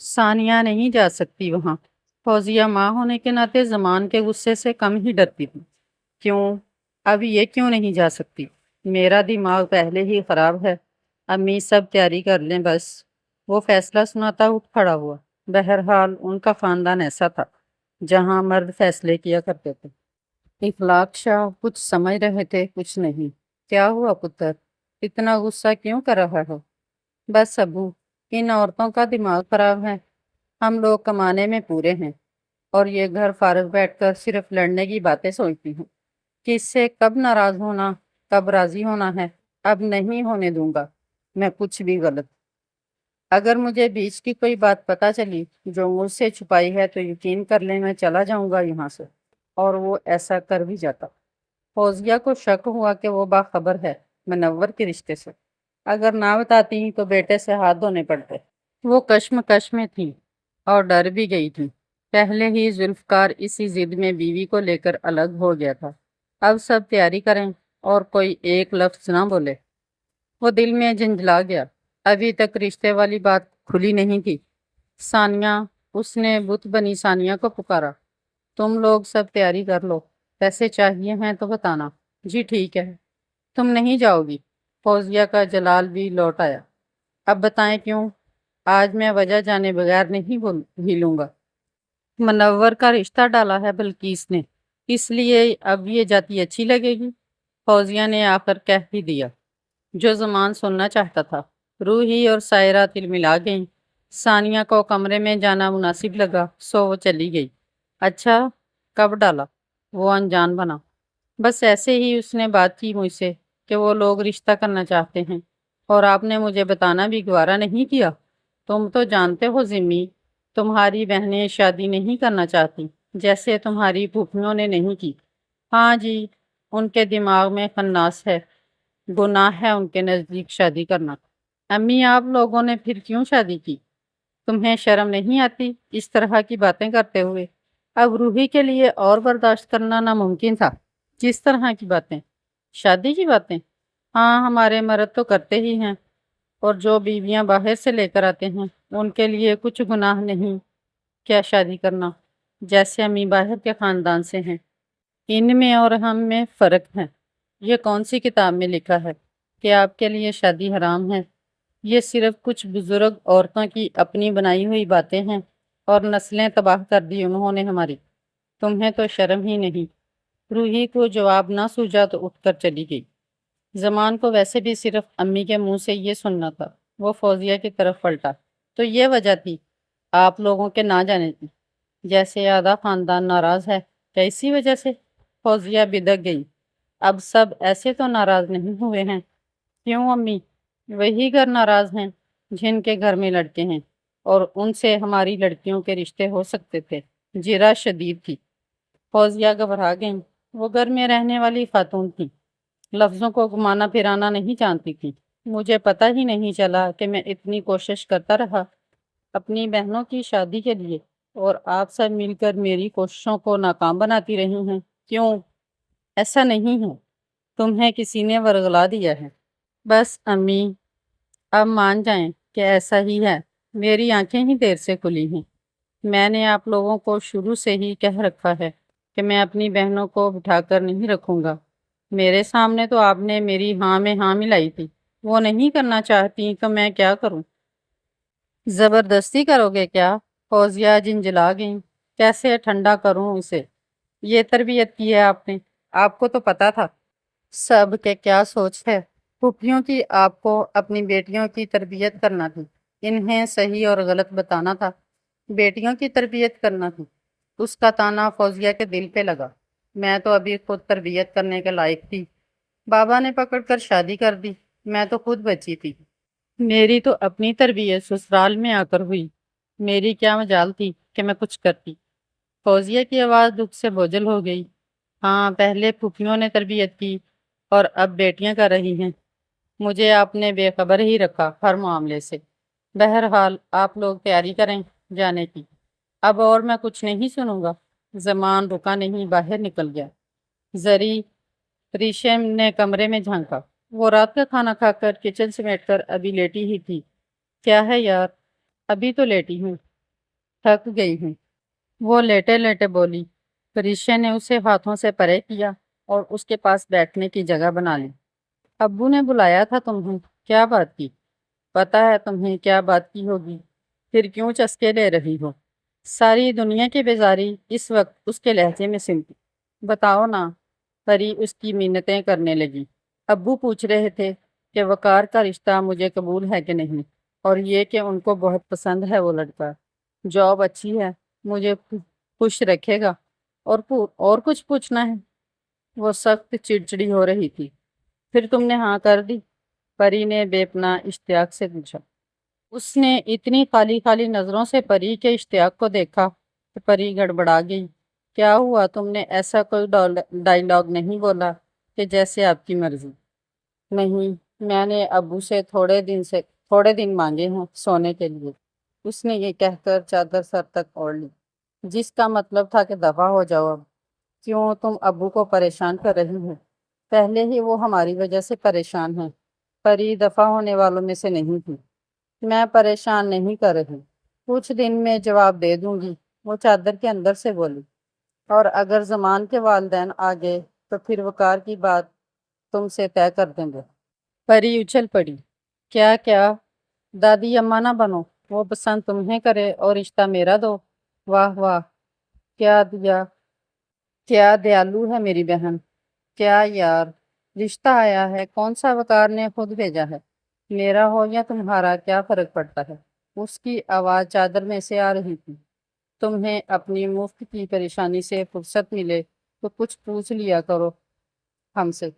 ثانیہ نہیں جا سکتی وہاں۔ فوزیہ ماں ہونے کے ناطے زمان کے غصے سے کم ہی ڈرتی تھی۔ کیوں؟ اب یہ کیوں نہیں جا سکتی؟ میرا دماغ پہلے ہی خراب ہے۔ امی سب تیاری کر لیں بس۔ وہ فیصلہ سناتا اٹھ کھڑا ہوا۔ بہرحال ان کا خاندان ایسا تھا جہاں مرد فیصلے کیا کرتے تھے۔ اخلاق شاہ کچھ سمجھ رہے تھے کچھ نہیں۔ کیا ہوا پتر؟ اتنا غصہ کیوں کر رہا ہو؟ بس ابو، ان عورتوں کا دماغ خراب ہے۔ ہم لوگ کمانے میں پورے ہیں اور یہ گھر فارغ بیٹھ کر صرف لڑنے کی باتیں سوچتی ہوں کہ اس سے کب ناراض ہونا، کب راضی ہونا ہے۔ اب نہیں ہونے دوں گا میں کچھ بھی غلط۔ اگر مجھے بیچ کی کوئی بات پتہ چلی جو مجھ سے چھپائی ہے تو یقین کر لیں میں چلا جاؤں گا یہاں سے۔ اور وہ ایسا کر بھی جاتا۔ فوزیہ کو شک ہوا کہ وہ باخبر ہے منور کے رشتے سے۔ اگر نہ بتاتی تو بیٹے سے ہاتھ دھونے پڑتے۔ وہ کشمکش میں تھی اور ڈر بھی گئی تھی۔ پہلے ہی ذوالفقار اسی ضد میں بیوی کو لے کر الگ ہو گیا تھا۔ اب سب تیاری کریں اور کوئی ایک لفظ نہ بولے۔ وہ دل میں جھنجھلا گیا۔ ابھی تک رشتے والی بات کھلی نہیں تھی۔ ثانیہ، اس نے بت بنی ثانیہ کو پکارا۔ تم لوگ سب تیاری کر لو، پیسے چاہیے ہیں تو بتانا۔ جی ٹھیک ہے۔ تم نہیں جاؤ گی؟ فوزیہ کا جلال بھی لوٹ آیا۔ اب بتائیں کیوں؟ آج میں وجہ جانے بغیر نہیں ہلوں گا۔ منور کا رشتہ ڈالا ہے بلقیس نے، اس لیے اب یہ جاتی اچھی لگے گی؟ فوزیہ نے آخر کہہ ہی دیا جو زمان سننا چاہتا تھا۔ روحی اور سائرہ تلملا گئیں۔ ثانیہ کو کمرے میں جانا مناسب لگا سو وہ چلی گئی۔ اچھا، کب ڈالا؟ وہ انجان بنا۔ بس ایسے ہی اس نے بات کی مجھ سے کہ وہ لوگ رشتہ کرنا چاہتے ہیں اور آپ نے مجھے بتانا بھی گوارا نہیں کیا۔ تم تو جانتے ہو ذمی، تمہاری بہنیں شادی نہیں کرنا چاہتی جیسے تمہاری پھوپھیوں نے نہیں کی۔ ہاں جی، ان کے دماغ میں خناس ہے، گناہ ہے ان کے نزدیک شادی کرنا۔ امی، آپ لوگوں نے پھر کیوں شادی کی؟ تمہیں شرم نہیں آتی اس طرح کی باتیں کرتے ہوئے؟ اب روحی کے لیے اور برداشت کرنا ناممکن تھا۔ جس طرح کی باتیں؟ شادی کی باتیں؟ ہاں، ہمارے مرد تو کرتے ہی ہیں، اور جو بیویاں باہر سے لے کر آتے ہیں ان کے لیے کچھ گناہ نہیں کیا شادی کرنا، جیسے امی باہر کے خاندان سے ہیں۔ ان میں اور ہم میں فرق ہے۔ یہ کون سی کتاب میں لکھا ہے کہ آپ کے لیے شادی حرام ہے؟ یہ صرف کچھ بزرگ عورتوں کی اپنی بنائی ہوئی باتیں ہیں، اور نسلیں تباہ کر دی انہوں نے ہماری۔ تمہیں تو شرم ہی نہیں۔ روحی کو جواب نہ سوجا تو اٹھ کر چلی گئی۔ زمان کو ویسے بھی صرف امی کے منہ سے یہ سننا تھا۔ وہ فوزیہ کی طرف پلٹا۔ تو یہ وجہ تھی آپ لوگوں کے نہ جانے کی؟ جیسے آدھا خاندان ناراض ہے، کیا اسی وجہ سے؟ فوزیہ بدک گئی۔ اب سب ایسے تو ناراض نہیں ہوئے ہیں؟ کیوں امی؟ وہی گھر ناراض ہیں جن کے گھر میں لڑکے ہیں، اور ان سے ہماری لڑکیوں کے رشتے ہو سکتے تھے۔ جرا شدید تھی۔ فوزیہ گھبرا گئیں۔ وہ گھر میں رہنے والی خاتون تھی، لفظوں کو گھمانا پھرانا نہیں جانتی تھی۔ مجھے پتہ ہی نہیں چلا کہ میں اتنی کوشش کرتا رہا اپنی بہنوں کی شادی کے لیے، اور آپ سب مل کر میری کوششوں کو ناکام بناتی رہی ہیں۔ کیوں؟ ایسا نہیں ہے، تمہیں کسی نے ورغلا دیا ہے۔ بس امی، اب مان جائیں کہ ایسا ہی ہے۔ میری آنکھیں ہی دیر سے کھلی ہیں۔ میں نے آپ لوگوں کو شروع سے ہی کہہ رکھا ہے کہ میں اپنی بہنوں کو بٹھا کر نہیں رکھوں گا۔ میرے سامنے تو آپ نے میری ہاں میں ہاں ملائی تھی۔ وہ نہیں کرنا چاہتی تو میں کیا کروں؟ زبردستی کرو گے کیا؟ فوزیہ جھنجھلا گئی۔ کیسے ٹھنڈا کروں اسے؟ یہ تربیت کی ہے آپ نے؟ آپ کو تو پتا تھا سب کے کیا سوچ ہے۔ پھوپھیوں کی آپ کو اپنی بیٹیوں کی تربیت کرنا تھی، انہیں صحیح اور غلط بتانا تھا، بیٹیوں کی تربیت کرنا تھی۔ اس کا تانا فوزیہ کے دل پہ لگا۔ میں تو ابھی خود تربیت کرنے کے لائق تھی، بابا نے پکڑ کر شادی کر دی، میں تو خود بچی تھی۔ میری تو اپنی تربیت سسرال میں آ کر ہوئی، میری کیا مجال تھی کہ میں کچھ کرتی؟ فوزیہ کی آواز دکھ سے بوجھل ہو گئی۔ ہاں، پہلے پھوپھیوں نے تربیت کی اور اب بیٹیاں کر رہی ہیں۔ مجھے آپ نے بے خبر ہی رکھا ہر معاملے سے۔ بہرحال آپ لوگ تیاری کریں جانے کی۔ اب اور میں کچھ نہیں سنوں گا۔ زمان رکا نہیں، باہر نکل گیا۔ زری، ریشم نے کمرے میں جھانکا۔ وہ رات کا کھانا کھا کر کچن سمیٹ کر ابھی لیٹی ہی تھی۔ کیا ہے یار؟ ابھی تو لیٹی ہوں۔ تھک گئی ہوں۔ وہ لیٹے لیٹے بولی۔ فریشے نے اسے ہاتھوں سے پرے کیا اور اس کے پاس بیٹھنے کی جگہ بنا لی۔ ابو نے بلایا تھا تمہیں، کیا بات کی؟ پتہ ہے تمہیں کیا بات کی ہوگی، پھر کیوں چسکے لے رہی ہو؟ ساری دنیا کی بیزاری اس وقت اس کے لہجے میں سمٹی۔ بتاؤ نا، پری اس کی منتیں کرنے لگی۔ ابو پوچھ رہے تھے کہ وقار کا رشتہ مجھے قبول ہے کہ نہیں، اور یہ کہ ان کو بہت پسند ہے وہ لڑکا، جاب اچھی ہے، مجھے خوش رکھے گا، اور کچھ پوچھنا ہے؟ وہ سخت چڑچڑی ہو رہی تھی۔ پھر تم نے ہاں کر دی؟ پری نے بے پناہ اشتیاق سے پوچھا۔ اس نے اتنی خالی خالی نظروں سے پری کے اشتیاق کو دیکھا کہ پری گڑبڑا گئی۔ کیا ہوا؟ تم نے ایسا کوئی ڈائیلاگ نہیں بولا کہ جیسے آپ کی مرضی؟ نہیں، میں نے ابو سے تھوڑے دن مانگے ہیں سونے کے لیے۔ اس نے یہ کہہ کر چادر سر تک اوڑھ لی، جس کا مطلب تھا کہ دفع ہو جاؤ اب۔ کیوں تم ابو کو پریشان کر رہی ہو؟ پہلے ہی وہ ہماری وجہ سے پریشان ہیں۔ پری دفع ہونے والوں میں سے نہیں تھی۔ میں پریشان نہیں کر رہی، کچھ دن میں جواب دے دوں گی، وہ چادر کے اندر سے بولی۔ اور اگر زمان کے والدین آ گئے تو پھر وقار کی بات تم سے طے کر دیں گے۔ پری اچھل پڑی۔ کیا کیا؟ دادی اماں نہ بنو، وہ پسند تمہیں کرے اور رشتہ میرا دو؟ واہ واہ، کیا دیالو ہے میری بہن۔ کیا یار، رشتہ آیا ہے، کون سا وقار نے خود بھیجا ہے؟ میرا ہو یا تمہارا کیا فرق پڑتا ہے؟ اس کی آواز چادر میں سے آ رہی تھی۔ تمہیں اپنی مفت کی پریشانی سے فرصت ملے تو کچھ پوچھ لیا کرو ہم سے،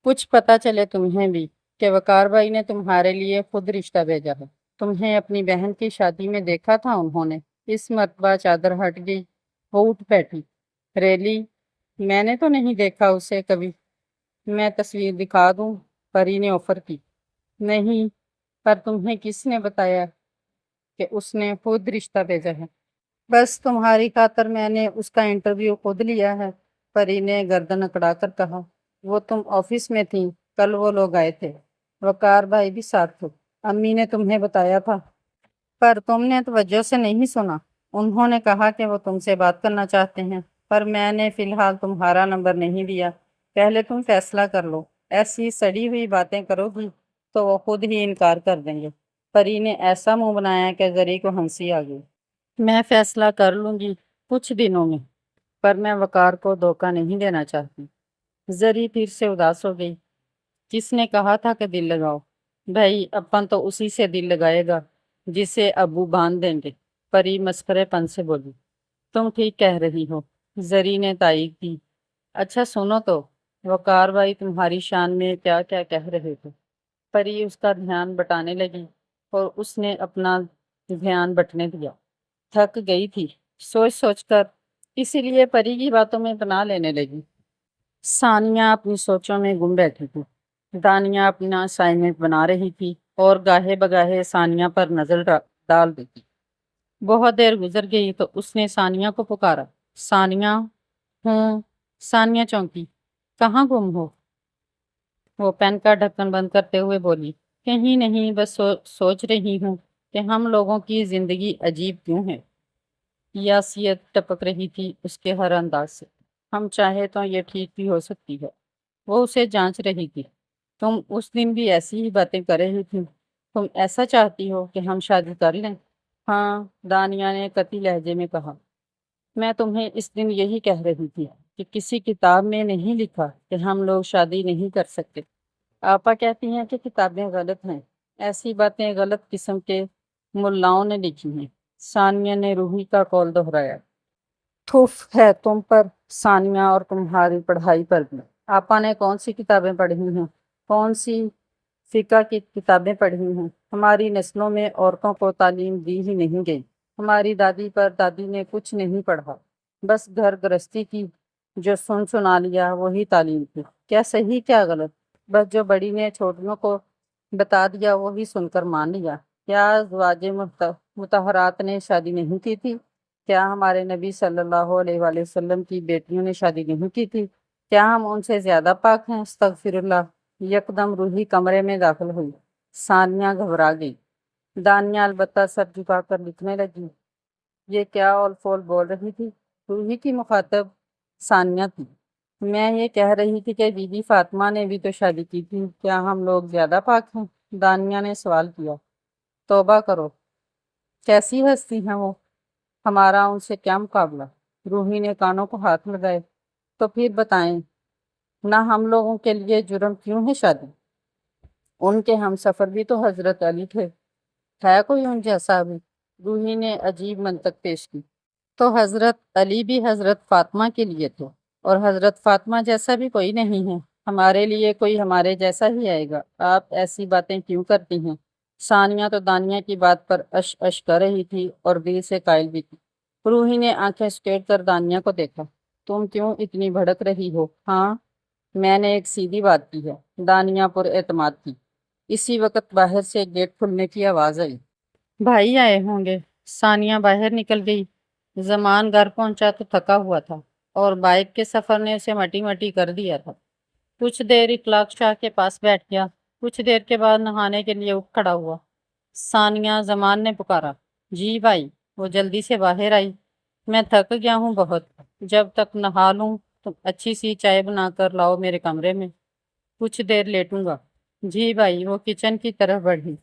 کچھ پتہ چلے تمہیں بھی کہ وقار بھائی نے تمہارے لیے خود رشتہ بھیجا ہے۔ تمہیں اپنی بہن کی شادی میں دیکھا تھا انہوں نے؟ اس مرتبہ چادر ہٹ گئی، وہ اٹھ بیٹھی۔ ریلی؟ میں نے تو نہیں دیکھا اسے کبھی۔ میں تصویر دکھا دوں؟ پری نے آفر کی۔ نہیں، پر تمہیں کس نے بتایا کہ اس نے خود رشتہ بھیجا ہے؟ بس تمہاری خاطر میں نے اس کا انٹرویو خود لیا ہے، پری نے گردن اکڑا کر کہا۔ وہ تم آفس میں تھیں، کل وہ لوگ آئے تھے، وقار بھائی بھی ساتھ تھے، امی نے تمہیں بتایا تھا، پر تم نے توجہ سے نہیں سنا۔ انہوں نے کہا کہ وہ تم سے بات کرنا چاہتے ہیں، پر میں نے فی الحال تمہارا نمبر نہیں دیا، پہلے تم فیصلہ کر لو، ایسی سڑی ہوئی باتیں کرو گی تو وہ خود ہی انکار کر دیں گے۔ پری نے ایسا منہ بنایا کہ زری کو ہنسی آ گئی۔ میں فیصلہ کر لوں گی کچھ دنوں میں، پر میں وقار کو دھوکہ نہیں دینا چاہتی۔ زری پھر سے اداس ہو گئی۔ کس نے کہا تھا کہ دل لگاؤ؟ بھائی اپن تو اسی سے دل لگائے گا جسے ابو باندھ دیں گے، پری مسخرے پن سے بولی۔ تم ٹھیک کہہ رہی ہو، زری نے تائید کی۔ اچھا سنو تو، وقار بھائی تمہاری شان میں کیا کیا کہہ رہے تھے؟ پری اس کا دھیان بٹانے لگی اور اس نے اپنا دھیان بٹنے دیا۔ تھک گئی تھی سوچ سوچ کر، اسی لیے پری کی باتوں میں پناہ لینے لگی۔ ثانیہ اپنی سوچوں میں گم بیٹھی تھی۔ دانیہ اپنا اسائنمنٹ بنا رہی تھی اور گاہے بگاہے ثانیہ پر نظر ڈال دیتی۔ بہت دیر گزر گئی تو اس نے ثانیہ کو پکارا۔ ثانیہ؟ ہوں۔ ثانیہ چونکی، کہاں گم ہو؟ وہ پین کا ڈھکن بند کرتے ہوئے بولی۔ کہیں نہیں، بس سوچ رہی ہوں کہ ہم لوگوں کی زندگی عجیب کیوں ہے۔ یاسیت ٹپک رہی تھی اس کے ہر انداز سے۔ ہم چاہے تو یہ ٹھیک بھی ہو سکتی ہے۔ وہ اسے جانچ رہی تھی۔ تم اس دن بھی ایسی ہی باتیں کر رہی تھی۔ تم ایسا چاہتی ہو کہ ہم شادی کر لیں؟ ہاں، دانیہ نے قطعی لہجے میں کہا۔ میں تمہیں اس دن یہی کہہ رہی تھی کہ کسی کتاب میں نہیں لکھا کہ ہم لوگ شادی نہیں کر سکتے۔ آپا کہتی ہیں کہ کتابیں غلط ہیں، ایسی باتیں غلط قسم کے ملاؤں نے لکھی ہیں۔ ثانیہ نے روحی کا قول دہرایا۔ تھوف ہے تم پر ثانیہ، اور تمہاری پڑھائی پر بھی۔ آپا نے کون سی کتابیں پڑھی ہیں؟ کون سی فقہ کی کتابیں پڑھی ہیں؟ ہماری نسلوں میں عورتوں کو تعلیم دی ہی نہیں گئی۔ ہماری دادی پر دادی نے کچھ نہیں پڑھا، بس گھر گرستی کی جو سنا لیا وہی تعلیم تھی۔ کیا صحیح کیا غلط؟ بس جو بڑی نے چھوٹیوں کو بتا دیا وہی سن کر مان لیا۔ کیا ازواج مطہرات نے شادی نہیں کی تھی؟ کیا ہمارے نبی صلی اللہ علیہ وآلہ وسلم کی بیٹیوں نے شادی نہیں کی تھی؟ کیا ہم ان سے زیادہ پاک ہیں؟ استغفر اللہ۔ یکدم روحی کمرے میں داخل ہوئی۔ ثانیہ گھبرا گئی۔ دانیہ البتہ سر جھکا کر لکھنے لگی۔ یہ کیا اول فول بول رہی تھی؟ روحی کی مخاطب ثانیہ تھی۔ میں یہ کہہ رہی تھی کہ بی بی فاطمہ نے بھی تو شادی کی تھی، کیا ہم لوگ زیادہ پاک ہیں؟ دانیہ نے سوال کیا۔ توبہ کرو، کیسی ہستی ہیں وہ، ہمارا ان سے کیا مقابلہ؟ روحی نے کانوں کو ہاتھ لگائے۔ تو پھر بتائیں نہ ہم لوگوں کے لیے جرم کیوں ہے شادی؟ ان کے ہم سفر بھی تو حضرت علی تھے، ہے کوئی ان جیسا بھی؟ روحی نے عجیب منطق پیش کی۔ تو حضرت علی بھی حضرت فاطمہ کے لیے تھے، اور حضرت فاطمہ جیسا بھی کوئی نہیں ہے، ہمارے لیے کوئی ہمارے جیسا ہی آئے گا۔ آپ ایسی باتیں کیوں کرتی ہیں؟ ثانیہ تو دانیہ کی بات پر اش اش کر رہی تھی اور دل سے قائل بھی تھی۔ روحی نے آنکھیں سکیٹ کر دانیہ کو دیکھا۔ تم کیوں اتنی بھڑک رہی ہو؟ ہاں، میں نے ایک سیدھی بات کی ہے، دانیہ پر اعتماد تھی۔ اسی وقت باہر سے گیٹ کھلنے کی آواز آئی۔ بھائی آئے ہوں گے۔ ثانیہ باہر نکل گئی۔ زمان گھر پہنچا تو تھکا ہوا تھا، اور بائک کے سفر نے اسے مٹی مٹی کر دیا تھا۔ کچھ دیر اخلاق شاہ کے پاس بیٹھ گیا، کچھ دیر کے بعد نہانے کے لیے اٹھ کھڑا ہوا۔ ثانیہ، زمان نے پکارا۔ جی بھائی۔ وہ جلدی سے باہر آئی۔ میں تھک گیا ہوں بہت، جب تک نہا لوں تو اچھی سی چائے بنا کر لاؤ میرے کمرے میں، کچھ دیر لیٹوں گا۔ جی بھائی۔ وہ کچن کی طرف بڑھی۔